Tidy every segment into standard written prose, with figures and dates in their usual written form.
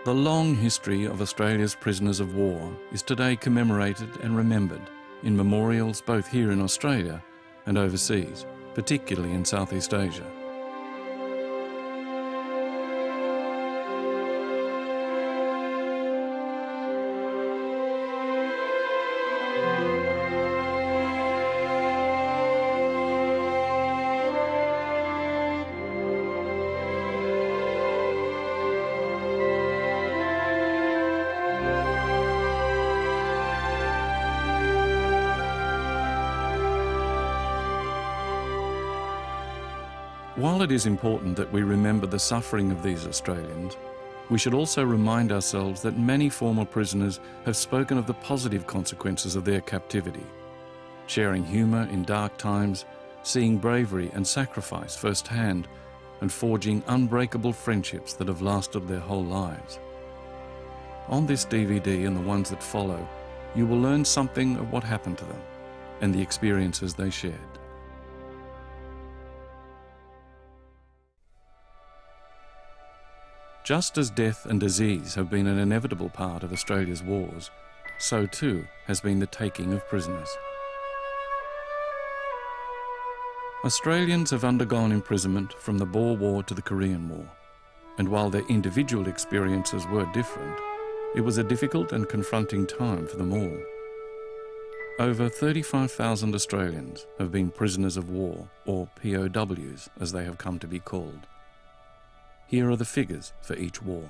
The long history of Australia's prisoners of war is today commemorated and remembered in memorials both here in Australia and overseas, particularly in Southeast Asia. While it is important that we remember the suffering of these Australians, we should also remind ourselves that many former prisoners have spoken of the positive consequences of their captivity, sharing humour in dark times, seeing bravery and sacrifice firsthand, and forging unbreakable friendships that have lasted their whole lives. On this DVD and the ones that follow, you will learn something of what happened to them and the experiences they shared. Just as death and disease have been an inevitable part of Australia's wars, so too has been the taking of prisoners. Australians have undergone imprisonment from the Boer War to the Korean War, and while their individual experiences were different, it was a difficult and confronting time for them all. Over 35,000 Australians have been prisoners of war, or POWs as they have come to be called. Here are the figures for each war.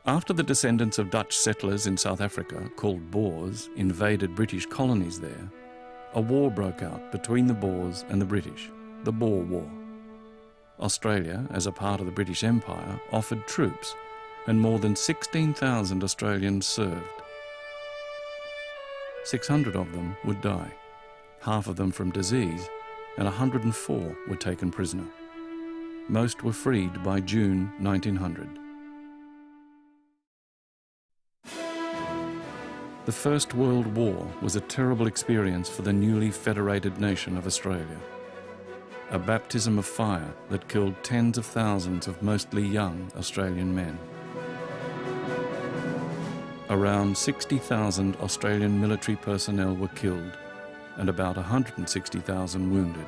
After the descendants of Dutch settlers in South Africa, called Boers, invaded British colonies there, a war broke out between the Boers and the British, the Boer War. Australia, as a part of the British Empire, offered troops, and more than 16,000 Australians served. 600 of them would die, half of them from disease, and 104 were taken prisoner. Most were freed by June 1900. The First World War was a terrible experience for the newly federated nation of Australia. A baptism of fire that killed tens of thousands of mostly young Australian men. Around 60,000 Australian military personnel were killed and about 160,000 wounded.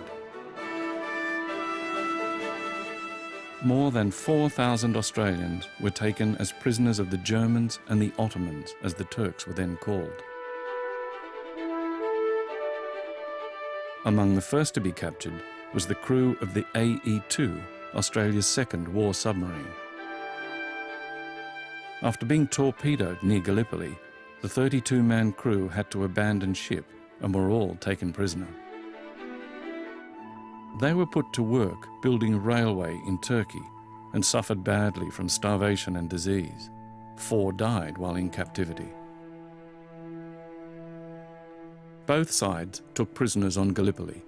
More than 4,000 Australians were taken as prisoners of the Germans and the Ottomans, as the Turks were then called. Among the first to be captured was the crew of the AE-2, Australia's second war submarine. After being torpedoed near Gallipoli, the 32-man crew had to abandon ship and were all taken prisoner. They were put to work building a railway in Turkey and suffered badly from starvation and disease. 4 died while in captivity. Both sides took prisoners on Gallipoli,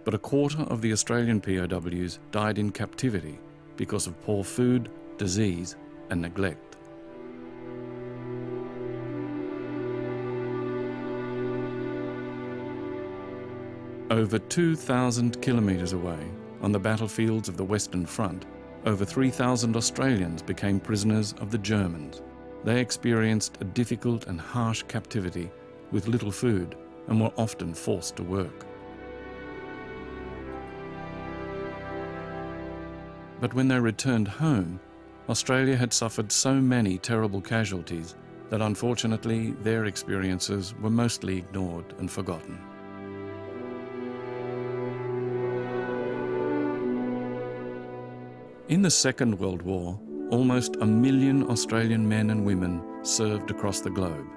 but a quarter of the Australian POWs died in captivity because of poor food, disease, and neglect. Over 2,000 kilometres away, on the battlefields of the Western Front, over 3,000 Australians became prisoners of the Germans. They experienced a difficult and harsh captivity with little food and were often forced to work. But when they returned home, Australia had suffered so many terrible casualties that unfortunately their experiences were mostly ignored and forgotten. In the Second World War, almost 1 million Australian men and women served across the globe.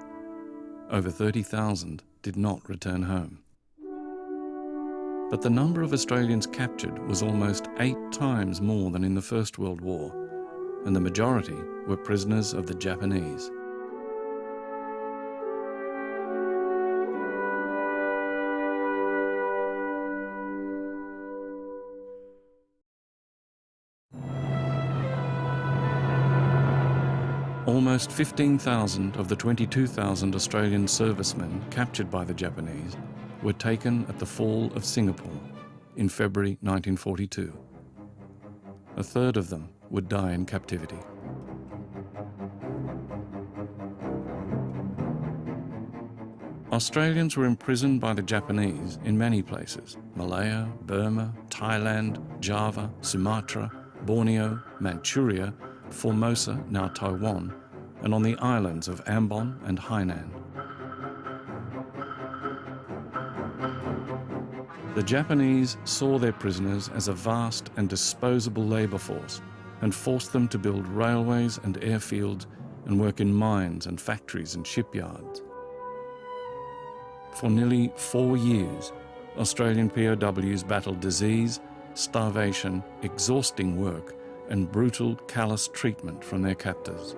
Over 30,000 did not return home. But the number of Australians captured was almost 8 times more than in the First World War, and the majority were prisoners of the Japanese. Almost 15,000 of the 22,000 Australian servicemen captured by the Japanese were taken at the fall of Singapore in February 1942. A third of them would die in captivity. Australians were imprisoned by the Japanese in many places: Malaya, Burma, Thailand, Java, Sumatra, Borneo, Manchuria, Formosa, now Taiwan, and on the islands of Ambon and Hainan. The Japanese saw their prisoners as a vast and disposable labour force and forced them to build railways and airfields and work in mines and factories and shipyards. For nearly 4 years, Australian POWs battled disease, starvation, exhausting work, and brutal, callous treatment from their captors.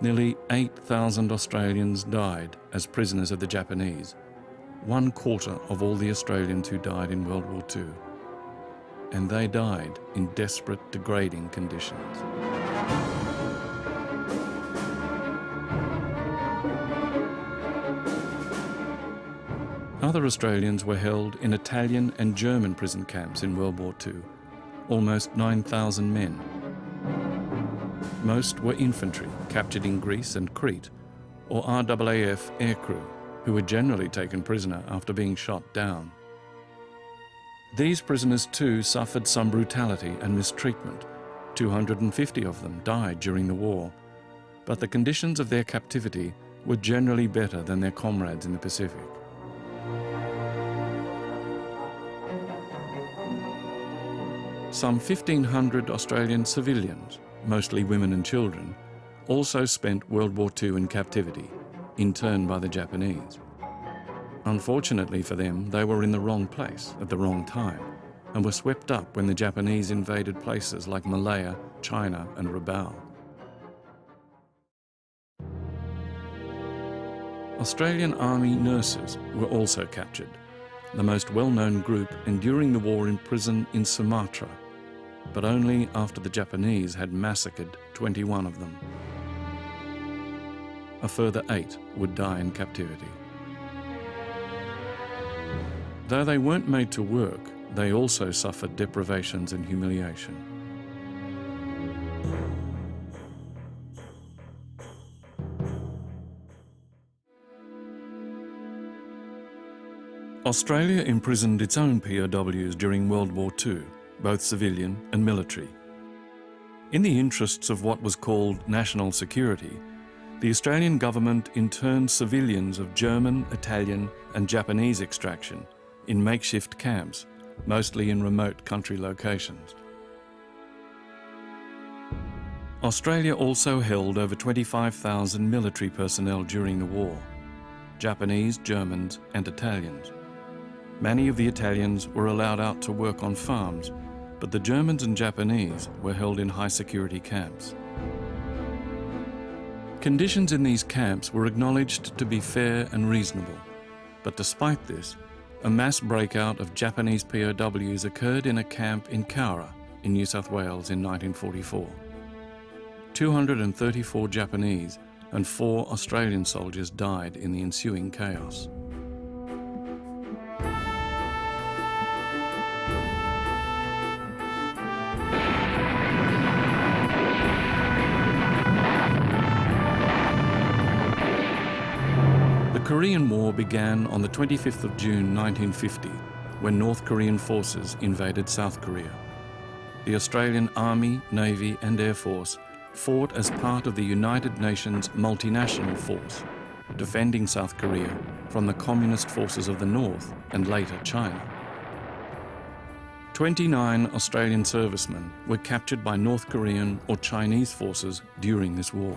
Nearly 8,000 Australians died as prisoners of the Japanese, 1/4 of all the Australians who died in World War II. And they died in desperate, degrading conditions. Other Australians were held in Italian and German prison camps in World War II, almost 9,000 men. Most were infantry captured in Greece and Crete, or RAAF aircrew, who were generally taken prisoner after being shot down. These prisoners too suffered some brutality and mistreatment. 250 of them died during the war, but the conditions of their captivity were generally better than their comrades in the Pacific. Some 1,500 Australian civilians, mostly women and children, also spent World War II in captivity, interned by the Japanese. Unfortunately for them, they were in the wrong place at the wrong time and were swept up when the Japanese invaded places like Malaya, China and Rabaul. Australian Army nurses were also captured, the most well-known group enduring the war in prison in Sumatra, but only after the Japanese had massacred 21 of them. A further 8 would die in captivity. Though they weren't made to work, they also suffered deprivations and humiliation. Australia imprisoned its own POWs during World War II, both civilian and military. In the interests of what was called national security, the Australian government interned civilians of German, Italian and Japanese extraction in makeshift camps, mostly in remote country locations. Australia also held over 25,000 military personnel during the war: Japanese, Germans and Italians. Many of the Italians were allowed out to work on farms, but the Germans and Japanese were held in high-security camps. Conditions in these camps were acknowledged to be fair and reasonable, but despite this, a mass breakout of Japanese POWs occurred in a camp in Cowra, in New South Wales in 1944. 234 Japanese and 4 Australian soldiers died in the ensuing chaos. The Korean War began on the 25th of June 1950, when North Korean forces invaded South Korea. The Australian Army, Navy and Air Force fought as part of the United Nations multinational force, defending South Korea from the communist forces of the North and later China. 29 Australian servicemen were captured by North Korean or Chinese forces during this war.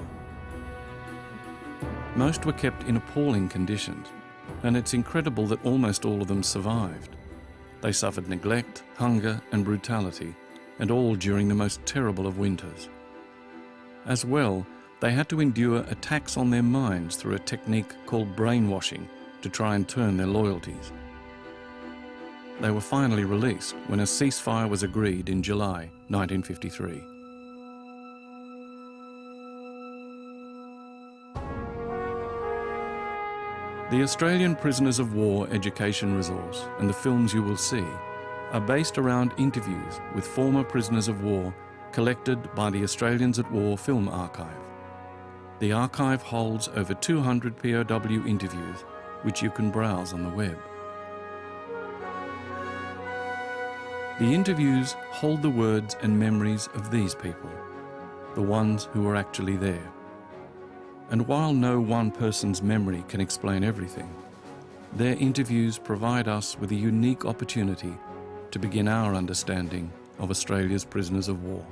Most were kept in appalling conditions, and it's incredible that almost all of them survived. They suffered neglect, hunger and brutality, and all during the most terrible of winters. As well, they had to endure attacks on their minds through a technique called brainwashing to try and turn their loyalties. They were finally released when a ceasefire was agreed in July 1953. The Australian Prisoners of War education resource and the films you will see are based around interviews with former prisoners of war collected by the Australians at War Film Archive. The archive holds over 200 POW interviews, which you can browse on the web. The interviews hold the words and memories of these people, the ones who were actually there. And while no one person's memory can explain everything, their interviews provide us with a unique opportunity to begin our understanding of Australia's prisoners of war.